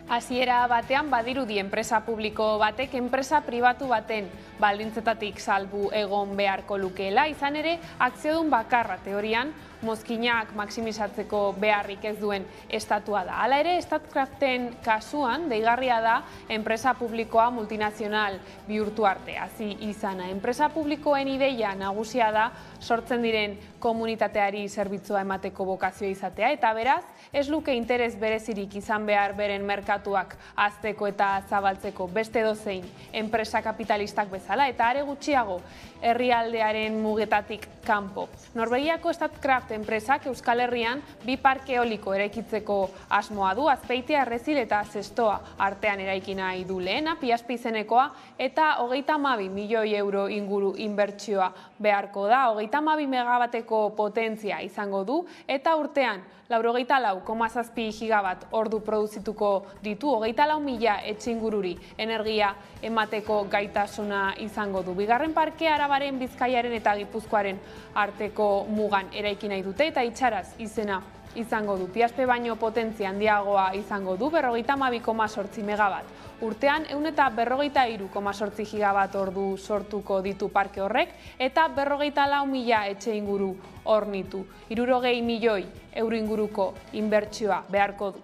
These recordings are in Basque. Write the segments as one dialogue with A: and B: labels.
A: Hasiera batean badirudi enpresa publiko batek enpresa pribatu baten baldintzetatik salbu egon beharko lukeela, izan ere akziodun bakarra teorian mozkinak maximizatzeko beharrik ez duen estatua da. Hala ere, Statkraften kasuan deigarria da enpresa publikoa multinazional bihurtu arte. Hasi izana, enpresa publikoen ideia nagusia da sortzen diren komunitateari zerbitzua emateko bokazioa izatea, eta beraz, ez luke interes berezirik izan behar beren merkatuak hazteko eta zabaltzeko beste dozein enpresa kapitalistak bezala, eta are gutxiago herrialdearen mugetatik kanpo. Norvegiako Statkraft enpresak Euskal Herrian 2 parke eoliko eraikitzeko asmoa du. Azpeitia, Errezil eta Zestoa artean eraiki nahi du lehena, Piazpe izenekoa, eta 32 milioi euro inguru inbertsioa beharko da. 32 megabateko potentzia izango du, eta urtean 94,7 gigabat ordu produzituko ditu, 24.000 etxe ingururi energia emateko gaitasuna izango du. Bigarren parkea Arabaren, Bizkaiaren eta Gipuzkoaren arteko mugan eraiki nahi dute, eta itxaraz izena izango du. Piazpe baino potentzia handiagoa izango du, 52,8 megabat. Urtean 143,8 gigabat ordu sortuko ditu parke horrek, eta 44.000 etxe inguru hornitu. 60 milioi euro inguruko inbertsioa beharko du.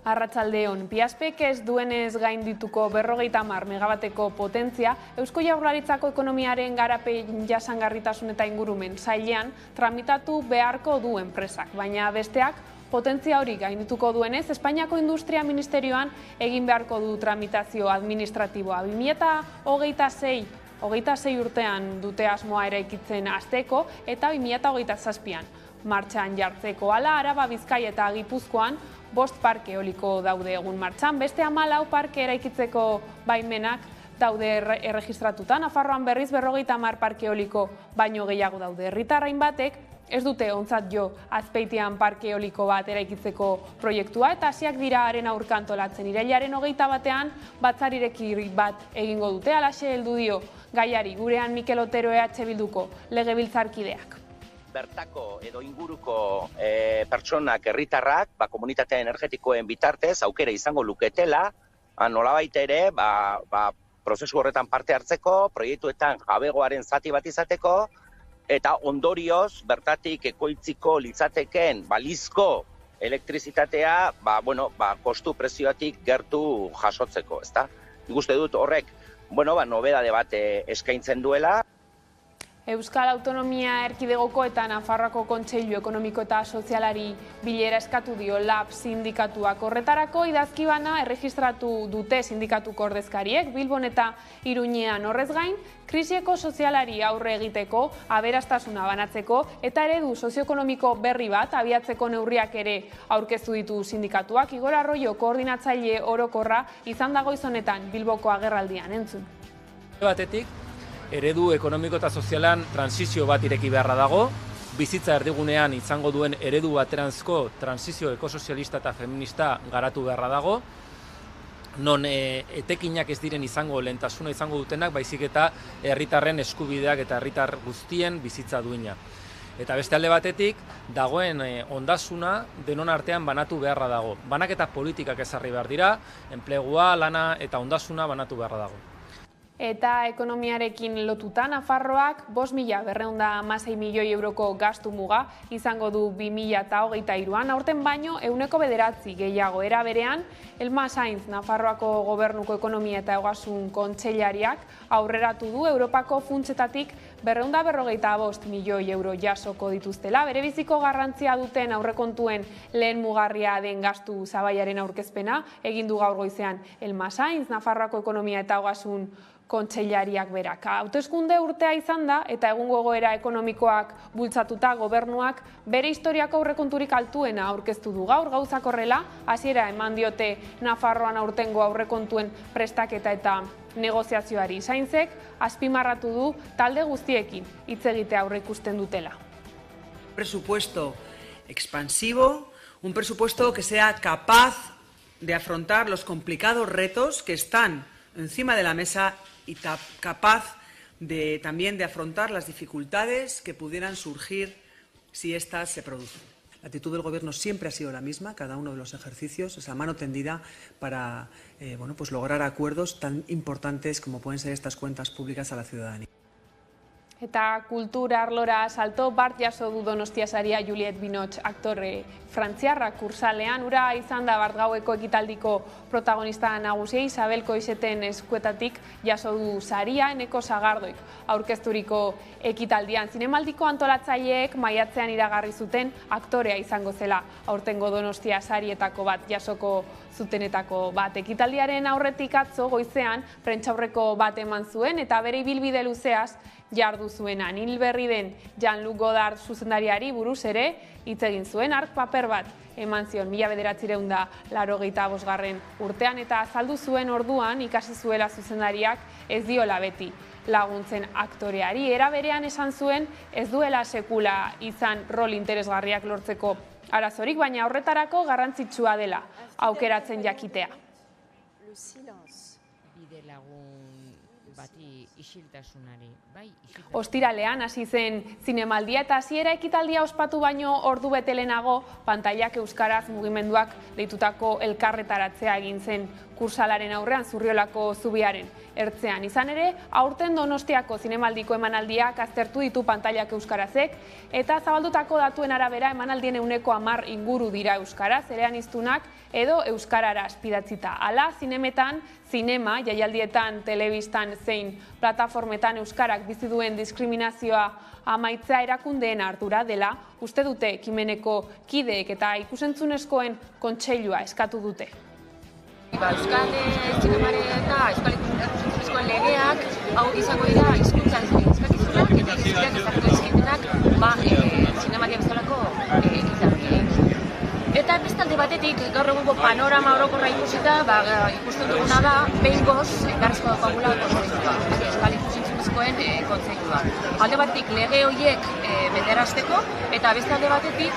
A: Arratsaldeon, Piazpek ez duenez gaindituko 50 megabateko potentzia, Eusko Jaurlaritzako ekonomiaren garapen jasangarritasun eta ingurumen sailean tramitatu beharko du enpresak, baina besteak potentzia hori gaindituko duenez, Espainiako Industria Ministerioan egin beharko du tramitazio administratiboa. 2026 urtean dute asmoa eraikitzen hasteko, eta 2027an martxan jartzeko. Hala, Araba, Bizkaia eta Gipuzkoan 5 parke eoliko daude egun martxan, beste 14 parke eraikitzeko baimenak daude erregistratuta. Nafarroan berriz 50 parke eoliko baino gehiago daude. Herritarrain batek ez dute ontzat jo Azpeitian parke eoliko bat eraikitzeko proiektua, eta hasiak dira haren aurka antolatzen. Irailaren 21ean batzardireki bat egingo dute, halaxe heldu dio gaiari gurean Mikel Otero EH Bilduko legebiltzarkideak.
B: Bertako edo inguruko pertsonak, herritarrak, komunitate energetikoen bitartez aukera izango luketela, nolabait ere, prozesu horretan parte hartzeko, proiektuetan jabegoaren zati bat izateko, eta ondorioz bertatik ekoitziko litzateken balizko elektrizitatea, kostu prezioatik gertu jasotzeko, ezta? Nik uste dut horrek, nobedade bat eskaintzen duela.
A: Euskal Autonomia Erkidegoko eta Nafarroako Kontseilu Ekonomiko eta Sozialari bilera eskatu dio LAB sindikatuak. Horretarako idazki bana erregistratu dute sindikatuko ordezkariek, Bilbon eta Iruñean. Horrez gain, krisieko sozialari aurre egiteko, aberastasuna banatzeko eta eredu sozioekonomiko berri bat abiatzeko neurriak ere aurkeztu ditu sindikatuak. Igor Arroyo koordinatzaile orokorra izan da goiz honetan Bilboko agerraldian, entzun.
C: Batetik, eredu ekonomiko eta sozialan transizio bat ireki beharra dago, bizitza erdigunean izango duen eredu bateranzko transizio ekosozialista eta feminista garatu beharra dago, non etekinak ez diren izango lehentasuna izango dutenak, baizik eta herritarren eskubideak eta herritar guztien bizitza duina. Eta beste alde batetik, dagoen ondasuna denon artean banatu beharra dago. Banaketa politikak ezarri behar dira, enplegua, lana eta ondasuna banatu beharra dago.
A: Eta ekonomiarekin lotuta, Nafarroak 5.216 milioi euroko gastu muga izango du 2023an, aurten baino 9% gehiago. Era berean, Elma Sainz, Nafarroako Gobernuko Ekonomia eta Ogasun Kontseilariak aurreratu du Europako funtsetatik 245 milioi euro jasoko dituztela. Berebiziko garrantzia duten aurrekontuen lehen mugarria den gastu zabaiaren aurkezpena egin du gaur goizean Elma Sainz, Nafarroako Ekonomia eta Ogasun Kontseilariak berak. Hauteskunde urtea izan da, eta egungo egoera ekonomikoak bultzatuta gobernuak bere historiako aurrekonturik altuena aurkeztu du gaur. Gauzak horrela, hasiera eman diote Nafarroan aurtengo aurrekontuen prestaketa eta negoziazioari. Sainzek azpimarratu du talde guztiekin hitz egitea aurreikusten dutela.
D: Presupuesto expansivo, un presupuesto que sea capaz de afrontar los complicados retos que están encima de la mesa y capaz también de afrontar las dificultades que pudieran surgir si éstas se producen. La actitud del Gobierno siempre ha sido la misma, cada uno de los ejercicios, es la mano tendida para pues lograr acuerdos tan importantes como pueden ser estas cuentas públicas a la ciudadanía.
A: Eta kultura arlora salto bart jaso du Donostia saria Juliette Binoche aktore frantziarra kursalean, ura izan da bart gaueko ekitaldiko protagonista nagusia Isabel Koixeten eskuetatik jaso du saria Eneko Sagardoik aurkezturiko ekitaldian. Zinemaldiko antolatzaileek maiatzean iragarri zuten aktorea izango zela aurtengo Donostia sarietako bat jasoko zutenetako bat. Ekitaldiaren aurretik atzo goizean prentsaurreko bat eman zuen eta bere ibilbide luzeaz jardu zuena. Nil berri den Jean-Luc Godard zuzendariari buruz ere hitz egin zuen hark paper bat eman zion 1985 urtean eta azaldu zuen orduan ikasi zuela zuzendariak ez diola beti laguntzen aktoreari. Era berean esan zuen ez duela sekula izan rol interesgarriak lortzeko arazorik, baina horretarako garrantzitsua dela aukeratzen jakitea. Ostiralean hasi zen zinemaldia eta hasiera ekitaldia ospatu baino ordu bete lehenago pantailak euskaraz mugimenduak deitutako elkarretaratzea egin zen kursalaren aurrean Zurriolako zubiaren ertzean. Izan ere, aurten Donostiako zinemaldiko emanaldiak aztertu ditu pantailak euskarazek eta zabaldutako datuen arabera emanaldien 10% inguru dira euskaraz, eleaniztunak edo euskarara azpidatzita. Hala, zinemetan, zinema, jaialdietan, telebistan zein plataformetan euskarak bizi duen diskriminazioa amaitzea erakundeen ardura dela uste dute ekimeneko kideek eta ikusentzunezkoen kontseilua eskatu dute.
E: Euskal zinemaren eta euskal ikusentzunezkoen legeak hau izango dira hizkuntza eskakizunak eta hizkuntzak ezarriko dizkietenak zinematia bezalako ekitaldiei. Eta bestalde batetik, gaur egungo panorama orokorra ikusita, ikusten duguna da, behingoz, beharrezko daukagula euskal ikusentzunezkoen kontseilua. Alde batetik lege horiek betearazteko, eta beste alde batetik,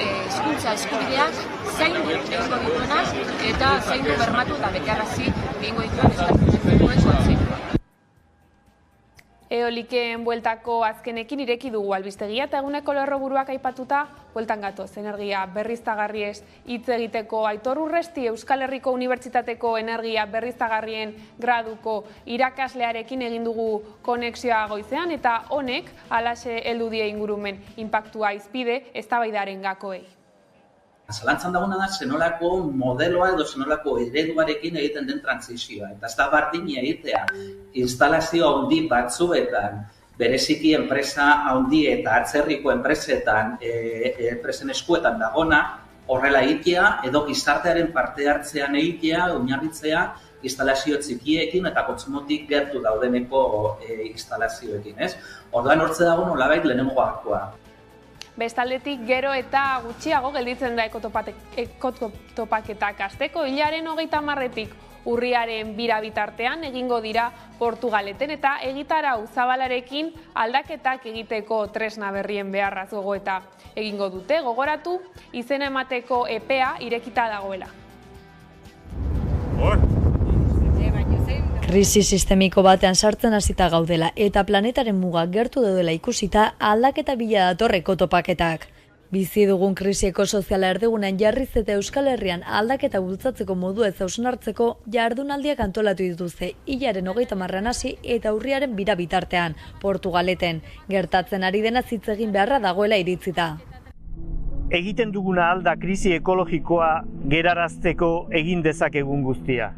E: hizkuntza eskubideak zaindu egingo dituenak, eta zaindu bermatu eta betearazi egingo dituen euskal ikusentzunezkoen kontseilua.
A: Eoliken bueltako azkenekin ireki dugu albistegia eta eguneko lerroburuak aipatuta bueltan gatoz energia berriztagarriez hitz egiteko. Aitor Urresti Euskal Herriko Unibertsitateko energia berriztagarrien graduko irakaslearekin egin dugu konexioa goizean eta honek halaxe heldu die ingurumen inpaktua izpide eztabaidaren gakoei.
F: Zalantzan daguna da zenolako modeloa edo zenolako ereduarekin egiten den transizioa. Eta ez da bardina egitea instalazio handi batzuetan, bereziki enpresa handi eta atzerriko enpresen eskuetan dagona horrela egitea edo gizartearen parte hartzean egitea, oinarritzea instalazio txikiekin eta kontsumotik gertu daudeneko instalazioekin. Orduan hortze dago nolabait lehenengo gakoa.
A: Bestaldetik gero eta gutxiago gelditzen da ekotopaketak hasteko. Hilaren 30-etik urriaren 2 bitartean egingo dira Portugaleten eta egitarau zabalarekin aldaketak egiteko tresna berrien beharraz gogoeta egingo dute. Gogoratu izena emateko epea irekita dagoela.
G: Krisi sistemiko batean sartzen hasita gaudela eta planetaren mugak gertu daudela ikusita aldaketa bila dator ekotopaketak. Bizi dugun krisi ekosoziala erdigunean jarriz eta Euskal Herrian aldaketa bultzatzeko modu ez hausnartzeko jardunaldiak antolatu dituzte hilaren 30 hasi eta urriaren 2 bitartean Portugaleten. Gertatzen ari dena hitz egin beharra dagoela iritzita.
H: Egiten duguna alda krisi ekologikoa gerarazteko egin dezakegun guztia.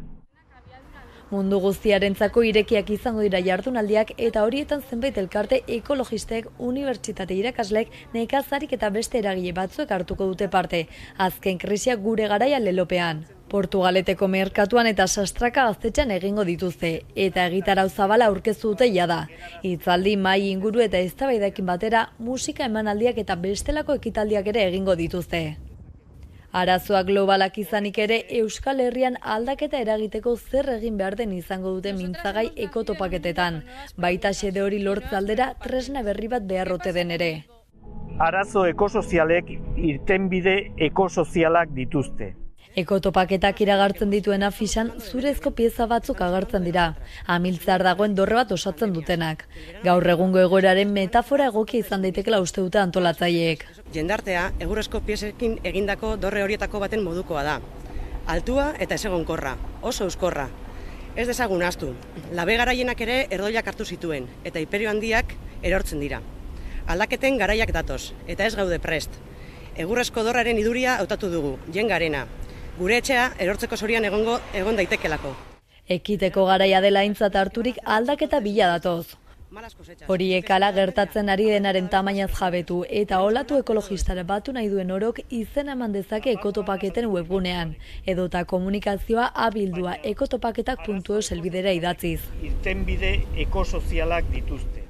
G: Mundu guztiarentzako irekiak izango dira jardunaldiak eta horietan zenbait elkarte ekologistek, unibertsitate irakaslek, nekazarik eta beste eragile batzuek hartuko dute parte. Azken krisiak gure garaia lelopean. Portugaleteko merkatuan eta sastraka gaztetxean egingo dituzte eta egitarau zabala aurkeztu dute jada. Hitzaldi, mahai inguru eta eztabaidaekin batera musika emanaldiak eta bestelako ekitaldiak ere egingo dituzte. Arazoak globalak izanik ere Euskal Herrian aldaketa eragiteko zer egin behar den izango dute mintzagai ekotopaketetan. Baita xede hori lortze aldera tresna berri bat beharrote den ere.
H: Arazo ekosozialek irtenbide ekosozialak dituzte.
G: Ekotopaketak iragartzen dituen afisan zurezko pieza batzuk agertzen dira, amiltzar dagoen dorre bat osatzen dutenak. Gaur egungo egoeraren metafora egokia izan daitekela uste dute antolatzaileek.
I: Jendartea egurrezko piezekin egindako dorre horietako baten modukoa da. Altua eta ezegonkorra, oso euskorra. Ez dezagun ahaztu, labe garaienak ere erdoilak hartu zituen, eta Inperio Handiak erortzen dira. Aldaketen garaiak datoz, eta ez gaude prest. Egurrezko dorraren iduria hautatu dugu, jengarena. Gure etxea erortzeko zorian egon daitekelako.
G: Ekiteko garaia dela aintzat harturik aldaketa bila datoz. Horiek hala gertatzen ari denaren tamainaz jabetu eta olatu ekologistara batu nahi duen orok izena eman dezake ekotopaketen webgunean, edota komunikazioa abildua ekotopaketak.eus helbidera idatziz.
H: Irtenbide ekosozialak dituzte.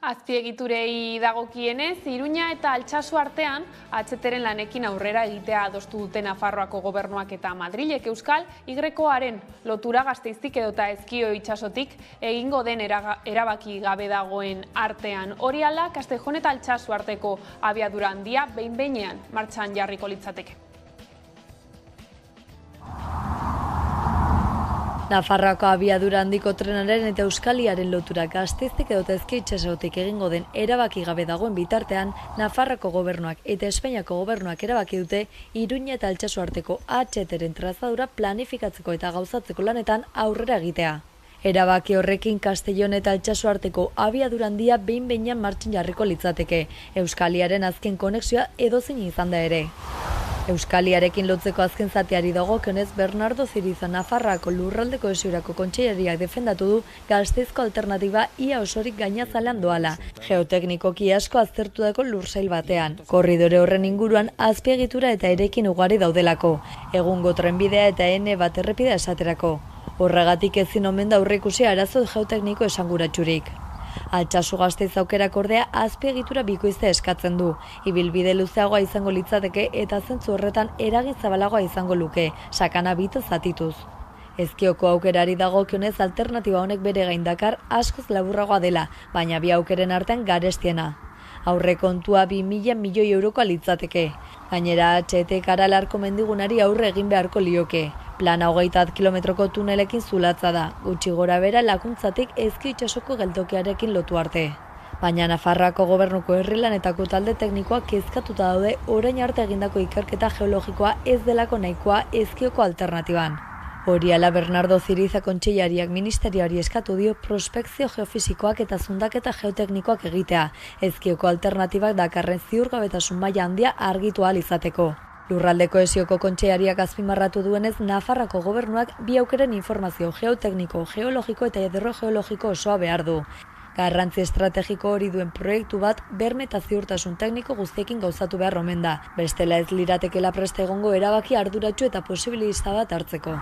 A: Azpiegiturei dagokienez, Iruña eta Altsasu artean atzeteren lanekin aurrera egitea adostu dute Nafarroako gobernuak eta Madrilek Euskal Y-aren lotura Gasteiztik edota Ezkio itsasotik egingo den erabaki gabe dagoen artean. Hori hala, Castejon eta Altsasu arteko abiadura handia behin-behinean martxan jarriko litzateke.
G: Nafarroako abiadura handiko trenaren eta Euskaliaren lotura Gasteiztik edota Ezkio itsasotik egingo den erabaki gabe dagoen bitartean, Nafarroako gobernuak eta Espainiako gobernuak erabaki dute Iruña eta Altsasu arteko atzeteren trazadura planifikatzeko eta gauzatzeko lanetan aurrera egitea. Erabaki horrekin Castellon eta Altsasu arteko abiadura handia behin-behinean martxan jarriko litzateke, Euskaliaren azken konexioa edozein izan da ere. Euskaliarekin lotzeko azken zateari dagokionez, Bernardo Ziriza Nafarroako lurralde kohesiorako kontseilariak defendatu du Gasteizko alternatiba ia osorik gainazalean doala, geoteknikoki asko aztertutako lursail batean. Korridore horren inguruan azpiegitura eta erekin ugari daudelako, egungo trenbidea eta N1 errepidea esaterako. Horregatik ezin omen da aurreikusi arazo geotekniko esanguratsurik. Altsasu Gasteiz aukerak ordea azpiegitura bikoiztea eskatzen du. Ibilbide luzeagoa izango litzateke eta zentzu horretan eragin zabalagoa izango luke, sakana bito zatituz. Ezkioko aukerari dagokionez alternatiba honek bere gain dakar askoz laburragoa dela, baina bi aukeren artean garestiena. Aurrekontua 2.000 milioi eurokoa litzateke. Gainera, HT Karalarko mendigunari aurre egin beharko lioke. Plana 21 kilometroko tunelekin zulatza da, gutxi gora bera lakuntzatik Ezkio itsasoko geltokiarekin lotu arte. Baina Nafarroako gobernuko herrilanetako talde teknikoak kezkatuta daude orain arte egindako ikerketa geologikoa ez delako nahikoa Ezkioko alternatiban. Hori ala Bernardo Ziriza kontseilariak ministerioari eskatu dio prospekzio geofisikoak eta zundaketa geoteknikoak egitea, Ezkioko alternatibak dakarren ziurgabetasun maila handia argitu ahal izateko. Lurralde kohesioko kontseilariak azpimarratu duenez, Nafarroako gobernuak bi aukeren informazio geotekniko, geologiko eta hidrogeologiko osoa behar du. Garrantzi estrategiko hori duen proiektu bat berme eta ziurtasun tekniko guztiekin gauzatu behar omen da. Bestela ez liratekela preste egongo erabaki arduratsu eta posibilista bat hartzeko.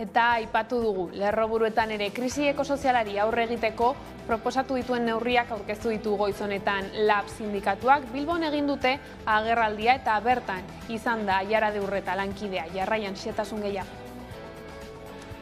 A: Eta aipatu dugu, lerroburuetan ere krisi ekosozialari aurre egiteko proposatu dituen neurriak aurkeztu ditu goiz honetan LAB sindikatuak. Bilbon egin dute agerraldia eta bertan izan da Aiara de Urreta lankidea. Jarraian xehetasun gehiago.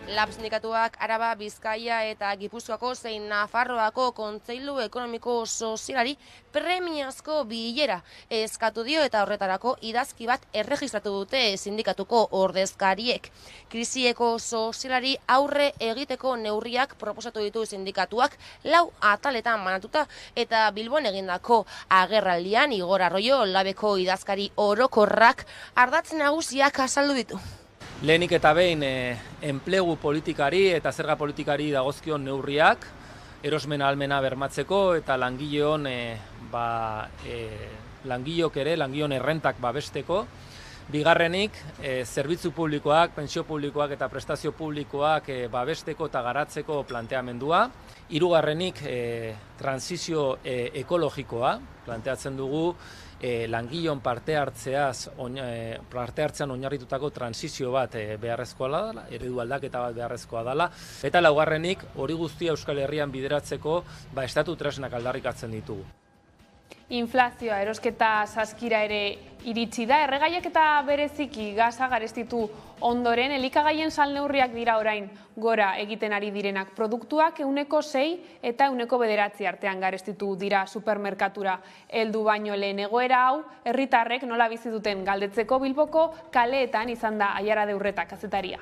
E: LAB sindikatuak Araba, Bizkaia eta Gipuzkoako zein Nafarroako Kontseilu Ekonomiko Sozialari premiazko bilera eskatu dio eta horretarako idazki bat erregistratu dute sindikatuko ordezkariek. Krisieko sozialari aurre egiteko neurriak proposatu ditu sindikatuak 4 ataletan banatuta eta Bilbon egindako agerraldian Igor Arroyo LABeko idazkari orokorrak ardatz nagusiak azaldu ditu.
C: Lehenik eta behin enplegu politikari eta zerga politikari dagozkion neurriak, erosmen ahalmena bermatzeko eta langileon langileon errentak babesteko. Bigarrenik, zerbitzu publikoak, pentsio publikoak eta prestazio publikoak babesteko eta garatzeko planteamendua. Hirugarrenik, transizio ekologikoa, planteatzen dugu, langileon parte hartzean oinarritutako transizio bat beharrezkoa dela, eredu aldaketa bat beharrezkoa dela, eta laugarrenik hori guztia Euskal Herrian bideratzeko estatu tresnak aldarrikatzen ditugu.
A: Inflazioa erosketa saskira ere iritsi da, erregaiak eta bereziki gaza garestitu ondoren, elikagaien salneurriak dira orain gora egiten ari direnak. Produktuak 6% eta 9% artean garestitu dira supermerkatura heldu baino lehen. Egoera hau, herritarrek nola bizi duten galdetzeko Bilboko kaleetan izan da Aiara de Urreta kazetaria.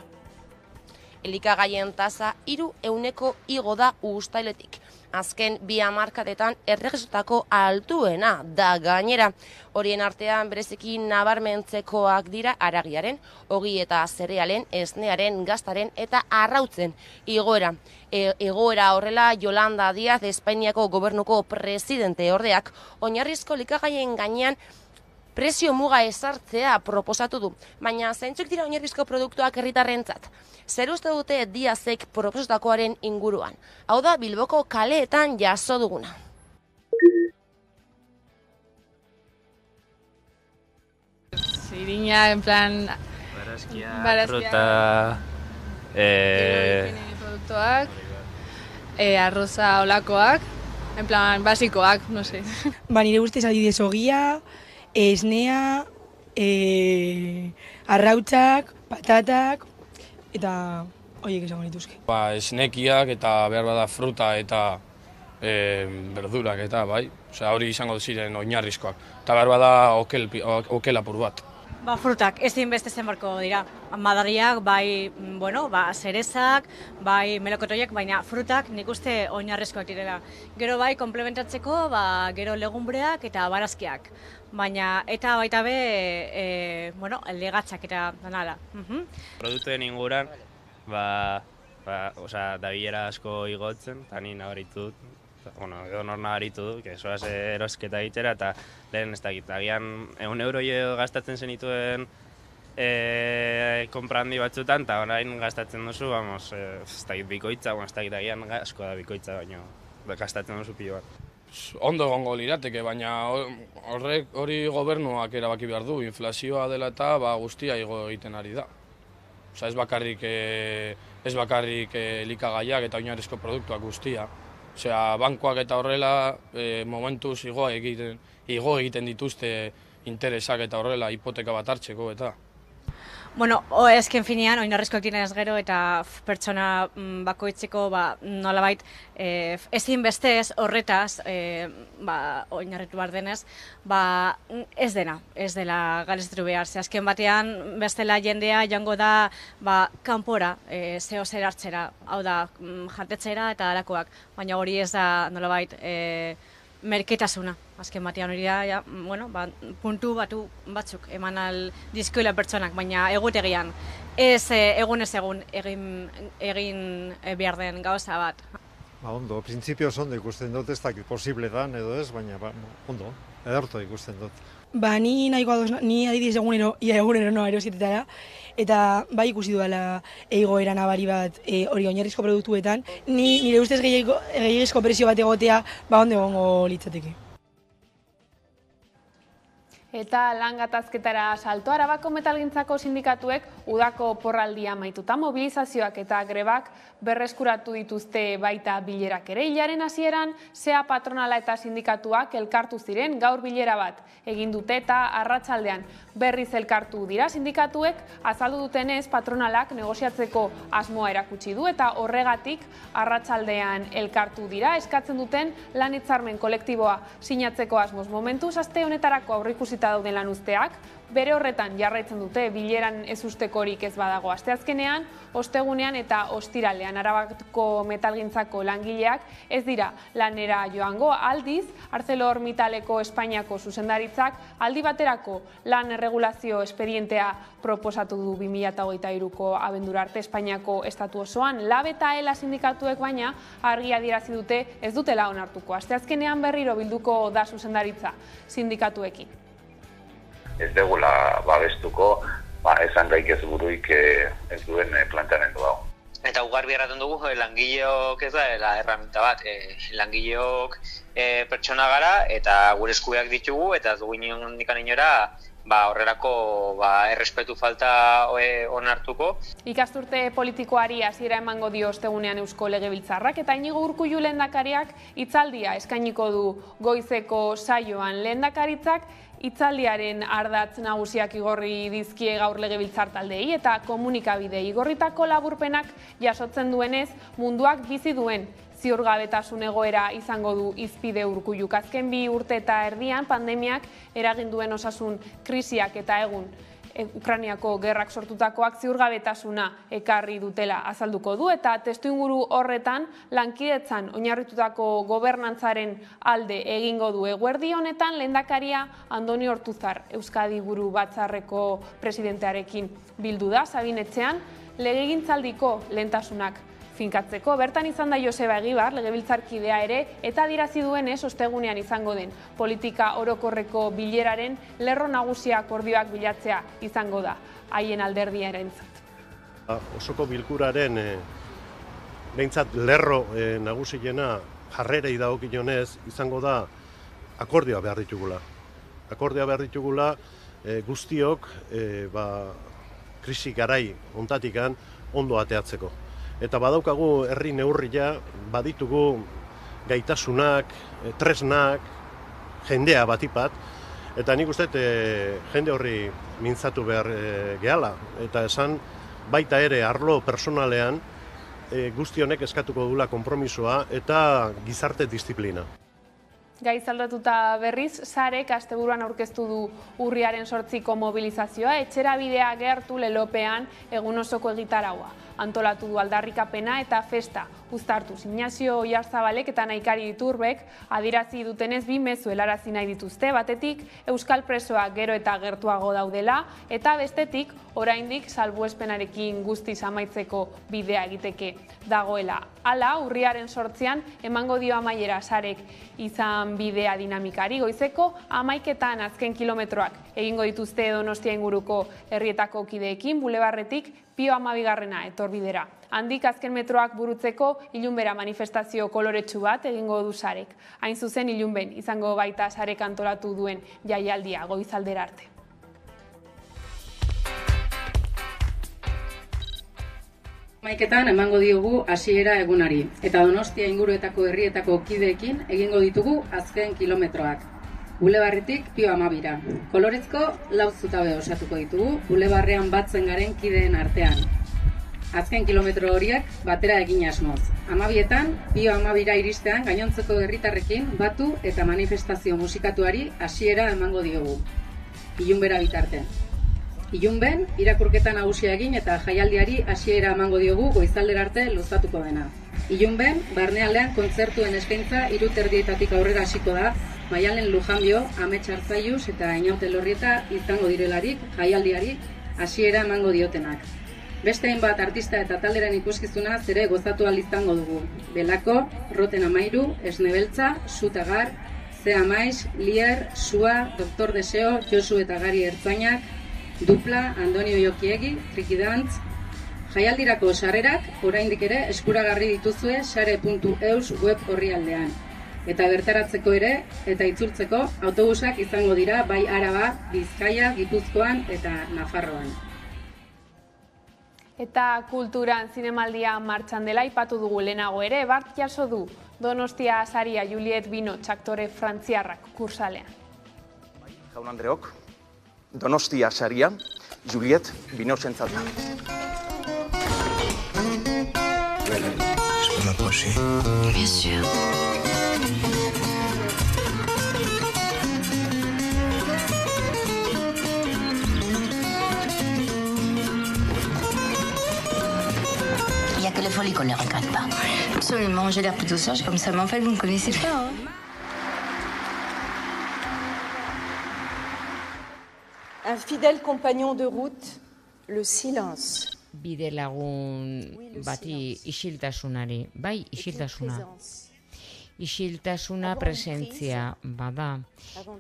J: Elikagaien tasa 3% igo da uztailetik. Azken 2 hamarkadetan erregisotako altuena da gainera. Horien artean bereziki nabarmentzekoak dira haragiaren, ogi eta zerealen, esnearen, gaztaren eta arrautzen igoera. Egoera horrela Yolanda Díaz, Espainiako gobernuko presidente ordeak, oinarrizko elikagaien gainean prezio muga ezartzea proposatu du, baina zeintzuk dira oinarrizko produktuak herritarrentzat? Zer uste dute Díazek proposatakoaren inguruan? Hau da Bilboko kaleetan jaso duguna.
K: Zirina, en plan... Barazkia, fruta... produktuak, arroza olakoak, en plan basikoak, no sé.
L: Nire ustez adibidez ogia, esnea, arrautzak, patatak, eta horiek esango nituzke.
M: Esnekiak eta behar bada fruta eta berdurak eta bai, hori izango ziren oinarrizkoak. Eta behar bada okel apur bat.
N: Frutak, ezin beste zenbarko dira. Madariak, bai, zerezak, bai melokotoiak, baina frutak nik uste oinarrizkoak direla. Gero bai, komplementatzeko, gero legumbreak eta barazkiak. Baina, eta baita be, legatzak eta danala.
O: Produktuen inguran, da bilera asko igotzen, eta ni nabaritu dut. Edo nor nabaritu du, soaz erosketa egitera, eta lehen ez dakit, agian €1 gastatzen zenituen konprandi batzutan, eta orain gastatzen duzu, ez dakit bikoitza, ez dakit agian asko da bikoitza, baina gastatzen duzu pilo bat.
M: Ondo egongo lirateke, baina hori gobernuak erabaki behar du, inflazioa dela eta guztia igo egiten ari da. Ez bakarrik elikagaiak eta oinarrizko produktuak guztia. Bankoak eta horrela momentuz igo egiten dituzte interesak eta horrela hipoteka bat hartzeko eta.
N: Ezken finean, oinarrizkoak direnez gero eta pertsona bakoitzeko nolabait ezin bestez horretaz oinarritu behar denez, ez dela galestetu behar. Azken batean bestela jendea joango da kanpora zeo zer hartzera, hau da jantetzera eta halakoak, baina hori ez da nolabait merketasuna. Azken batean hori da, puntu batzuk eman dizkiola pertsonak, baina egutegian ez egun egin behar den gauza bat.
P: Ondo, printzipioz ondo ikusten dut, ez dakit posible dan edo ez, baina ondo, ederto ikusten dut.
L: Ni adibidez egunero noa erosketetara, eta ikusi duela egoera nabari bat hori oinarrizko produktuetan, nire ustez gehiagizko prezio bat egotea ondo egongo litzateke.
A: Eta lan gatazketara salto, Arabako metalgintzako sindikatuek udako porraldia amaituta mobilizazioak eta grebak berreskuratu dituzte baita bilerak ere. Hilaren hasieran, SEA patronala eta sindikatuak elkartu ziren, gaur bilera bat egin dute eta arratsaldean berriz elkartu dira. Sindikatuek azaldu dutenez patronalak negoziatzeko asmoa erakutsi du eta horregatik arratsaldean elkartu dira. Eskatzen duten lan hitzarmen kolektiboa sinatzeko asmoz. Momentuz aste honetarako aurreikusita dauden lan uzteak, bere horretan jarraitzen dute bileran ez ustekorik ez badago. Asteazkenean, ostegunean eta ostiralean Arabako metalgintzako langileak ez dira lanera joango. Aldiz, ArcelorMittaleko Espainiako zuzendaritzak aldi baterako lan erregulazio espedientea proposatu du 2023ko abendura arte Espainiako estatu osoan. LAB eta ELA sindikatuek baina argi adierazi dute ez dutela onartuko. Asteazkenean berriro bilduko da zuzendaritza sindikatuekin.
Q: Ez degula babestuko, esan gaik ez buruik ez duen planteamendu dago.
R: Eta ugarbi erraten dugu, langileok ez da erraminta bat. Langileok pertsona gara eta gure eskubideak ditugu eta ez dugu inondik inora horrelako errespetu falta onartuko.
A: Ikasturte politikoari hasiera emango dio ostegunean Eusko Legebiltzarrak eta Iñigo Urkullu lehendakariak hitzaldia eskainiko du goizeko saioan. Lehendakaritzak hitzaldiaren ardatz nagusiak igorri dizkie gaur Legebiltzar taldeei eta komunikabidei. Igorritako laburpenak jasotzen duenez, munduak bizi duen ziurgabetasun egoera izango du hizpide Urkulluk. Azken 2 urte eta erdian pandemiak eragin duen osasun krisiak eta egun Ukrainiako gerrak sortutakoak ziurgabetasuna ekarri dutela azalduko du eta testuinguru horretan lankidetzan oinarritutako gobernantzaren alde egingo du. Eguerdi honetan lehendakaria Andoni Ortuzar Euskadi Buru Batzarreko presidentearekin bildu da Sabinetxean legegintzaldiko lehentasunak finkatzeko. Bertan izan da Joseba Egibar, legebiltzarkidea ere, eta adierazi duenez ostegunean izango den politika orokorreko bileraren lerro nagusia akordioak bilatzea izango da haien alderdiarentzat.
S: Osoko bilkuraren behintzat lerro nagusiena jarrerei dagokionez izango da akordioa behar ditugula. Akordioa behar ditugula guztiok krisi garai hontatikan ondo ateatzeko. Eta badaukagu herri neurria, baditugu gaitasunak, tresnak, jendea batipat, eta nik uste jende horri mintzatu behar gehala. Eta esan baita ere arlo personalean guzti honek eskatuko dula konpromisoa eta gizarte disiplina.
A: Gai zaldatuta berriz, Sarek asteburuan aurkeztu du urriaren 8ko mobilizazioa, etxera bidea gertu lelopean egun osoko egitaraua. Antolatu du aldarrikapena eta festa uztartuz. Ignacio Oyarzabalek eta Naikari Iturbek adierazi dutenez 2 mezu helarazi nahi dituzte, batetik euskal presoak gero eta gertuago daudela eta bestetik oraindik salbuespenarekin guztiz amaitzeko bidea egiteke dagoela. Hala, urriaren 8an emango dio amaiera Sarek izan bidea dinamikari. Goizeko 11etan azken kilometroak egingo dituzte Donostia inguruko herrietako kideekin, bulebarretik Pio 12 etorbidera. Handik azken metroak burutzeko ilunbera manifestazio koloretsu bat egingo du Sarek. Hain zuzen ilunben izango baita Sarek antolatu duen jaialdia goizaldera arte.
T: Maiketan emango diogu hasiera egunari eta Donostia inguruetako herrietako kideekin egingo ditugu azken kilometroak. Bulebarretik Pio 12ra. Kolorezko 4 zutabe osatuko ditugu, bulebarrean batzen garen kideen artean. Azken kilometro horiek batera egin asmoz. 12etan Pio 12ra iristean gainontzeko herritarrekin batu eta manifestazio musikatuari hasiera emango diogu. Ilunbera bitarte. Ilunben, irakurketa nagusia egin eta jaialdiari hasiera emango diogu goizaldera arte luzatuko dena. Ilunben, barnealdean kontzertuen eskaintza 3:30 aurrera hasiko da, Maialen Lujanbio, Amets Arzaius eta Inaute Lorrieta izango direlarik jaialdiari hasiera emango diotenak. Beste hainbat artista eta talderen ikuskizuna ere gozatu ahal izango dugu. Belako, Roten Amairu, Esnebeltza, Sutagar, Zea Maiz, Lier, Sua, Doktor Deseo, Josu eta Gari Ertzainak, Dupla, Andonio Jokiegi, Trikidantz. Jaialdirako sarrerak oraindik ere eskuragarri dituzue sare.eus web orrialdean. Eta bertaratzeko ere eta itzultzeko autobusak izango dira bai Araba, Bizkaia, Gipuzkoan eta Nafarroan.
A: Eta kulturan zinemaldia martxan dela aipatu dugu lehenago ere, bart jaso du Donostia saria Juliette Binoche aktore frantziarrak kursalean.
U: Jaun Andreok, Donostia saria Juliette Binochentzat da.
V: Je peux m'approcher? Bien sûr.
W: Il n'y a que les folies qu'on ne regrette pas. Absolument, j'ai l'air plutôt sage comme ça, mais en fait, vous me connaissez pas, hein?
X: Un fidèle compagnon de route, le silence.
Y: Bide lagun bati isiltasunari, bai isiltasuna. Isiltasuna presentzia bada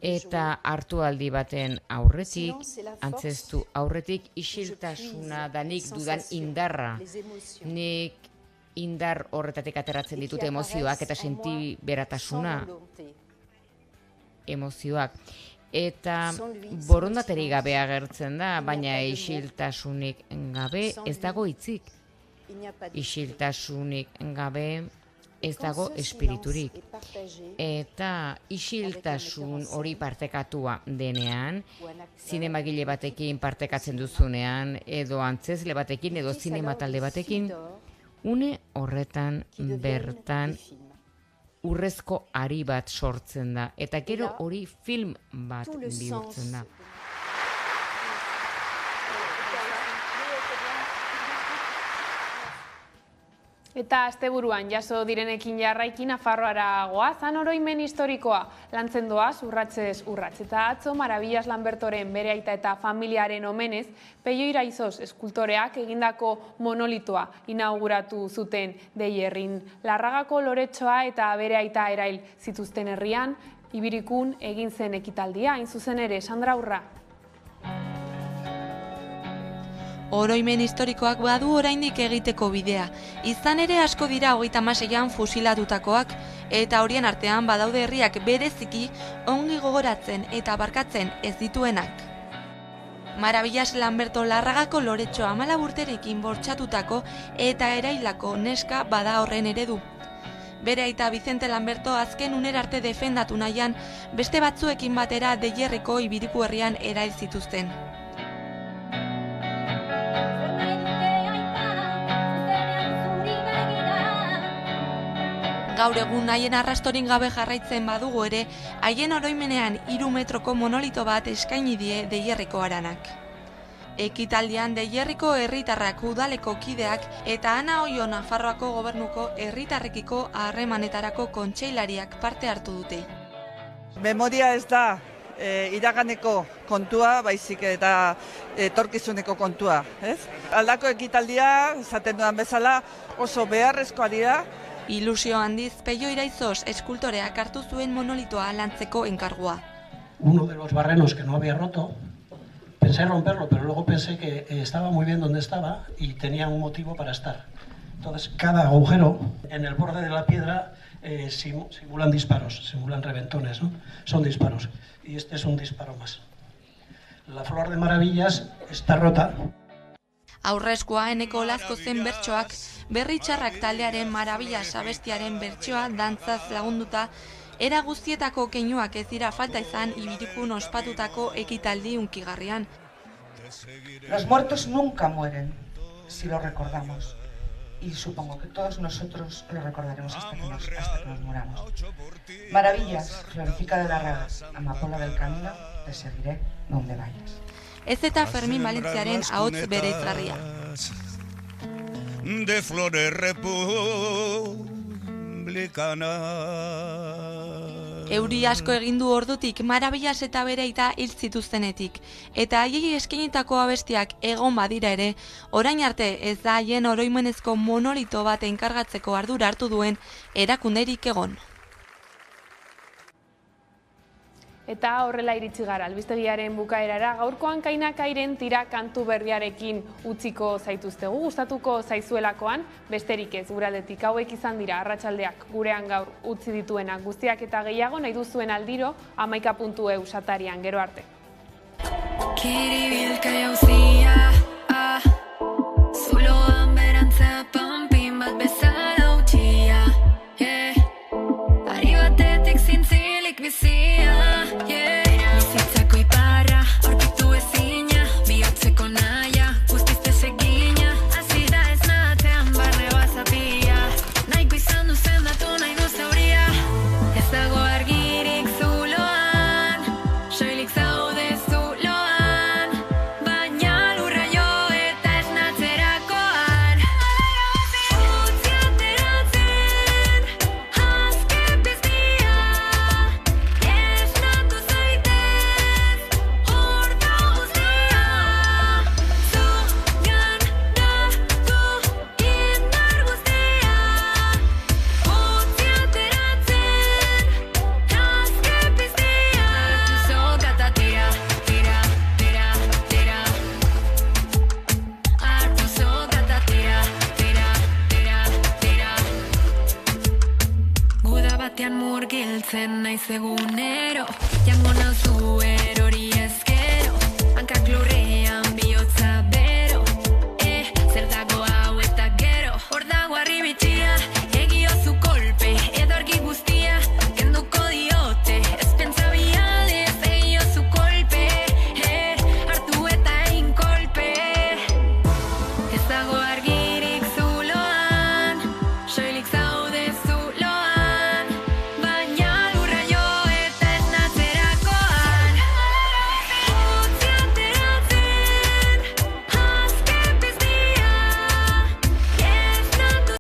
Y: eta hartualdi baten aurretik, antzestu aurretik isiltasuna da nik dudan indarra. Nik indar horretatik ateratzen ditut emozioak eta sentiberatasuna. Emozioak. eta borondaterik gabe agertzen da, baina isiltasunik gabe ez dago hitzik. Isiltasunik gabe ez dago espiriturik. Eta isiltasun hori partekatua denean, zinemagile batekin partekatzen duzunean, edo antzezle batekin, edo zinematalde batekin, une horretan bertan urrezko ari bat sortzen da, eta gero hori film bat bihurtzen da.
A: Eta asteburuan jaso direnekin jarraikin Nafarroara goaz, han oroimen historikoa lantzen doaz urratsez urrats. Eta atzo Maravillas Lambertoren bere aita eta familiaren omenez, Peio Iraizoz eskultoreak egindako monolitoa inauguratu zuten Deierrin. Larragako loretxoa eta bere aita erail zituzten herrian, Ibirikun egin zen ekitaldia, hain zuzen ere, Sandra Urra.
B: Oroimen historikoak badu oraindik egiteko bidea. Izan ere asko dira 36an fusilatutakoak, eta horien artean badaude herriak bereziki ongi gogoratzen eta barkatzen ez dituenak. Maravillas Lamberto Larragako loretxo 14 urterekin bortxatutako eta erailako neska bada horren eredu. Bere aita Vicente Lamberto azken unera arte defendatu nahian, beste batzuekin batera Deierriko Ibiriku herrian erail zituzten. Gaur egun haien arrastorin gabe jarraitzen badugu ere, haien oroimenean 3 metroko monolito bat eskaini die Deierriko haranak. Ekitaldian Deierriko herritarrak, udaleko kideak eta Ana Oio Nafarroako gobernuko herritarrekiko harremanetarako kontseilariak parte hartu dute.
D: Memoria ez da iraganeko kontua, baizik eta etorkizuneko kontua, ez? Aldako ekitaldia, esaten dudan bezala, oso beharrezkoa dira.
B: Ilusio handiz, Peio Iraizoz eskultoreak hartu zuen monolitoa lantzeko enkargua.
F: Uno de los barrenos que no había roto, pensé romperlo, pero luego pensé que estaba muy bien donde estaba y tenía un motivo para estar. Entonces, cada agujero en el borde de la piedra simulan disparos, simulan reventones, ¿no? Son disparos. Y este es un disparo más. La flor de Maravillas está rota.
B: Aurrezkoa Eneko Olazko zen bertsoak, Berri Txarrak taldearen Maravillas abestiaren bertsoa dantzaz lagunduta, era guztietako keinuak ez dira falta izan Ibirikun ospatutako ekitaldi hunkigarrian.
H: Los muertos nunca mueren si los recordamos. Y supongo que todos nosotros lo recordaremos hasta que nos muramos. Maravillas, Florifica de Larraga, Amapola del Camino, te seguiré donde vayas.
B: Ez eta Fermin Valentziaren ahots bereizgarria.
I: De flores republicanas.
B: Euri asko egin du ordutik Maravillas eta bere aita hil zituztenetik, eta haiei eskainitako abestiak egon badira ere, orain arte ez da haien oroimenezko monolito bat enkargatzeko ardura hartu duen erakunderik egon.
A: Eta horrela iritsi gara albistegiaren bukaerara, gaurkoan Kainakairen tira kantu berriarekin utziko zaituztegu, gustatuko zaizuelakoan, besterik ez gure aldetik hauek izan dira arratsaldeak gurean gaur utzi dituenak guztiak eta gehiago nahi duzuen aldiro 11.eu satarian, gero arte.
Z: Kiribilka jauzia, zuloan berantzea pampin bat bezala utxia, ari batetik zintzilik bizia. Bizitzako iparra, aurkitu ezina, bihotzeko naia, guztiz desegina, hasi da ez natean barne bazapia, nahiko izan duzen datu nahi du zauria, ez dago argirik zuloan, soilik zaude zuloan, baina lurra jo eta ez natzerakoan. Utzi ateratzen, azke piztia, ez Sentitzen naiz egunero, jango nauzu erori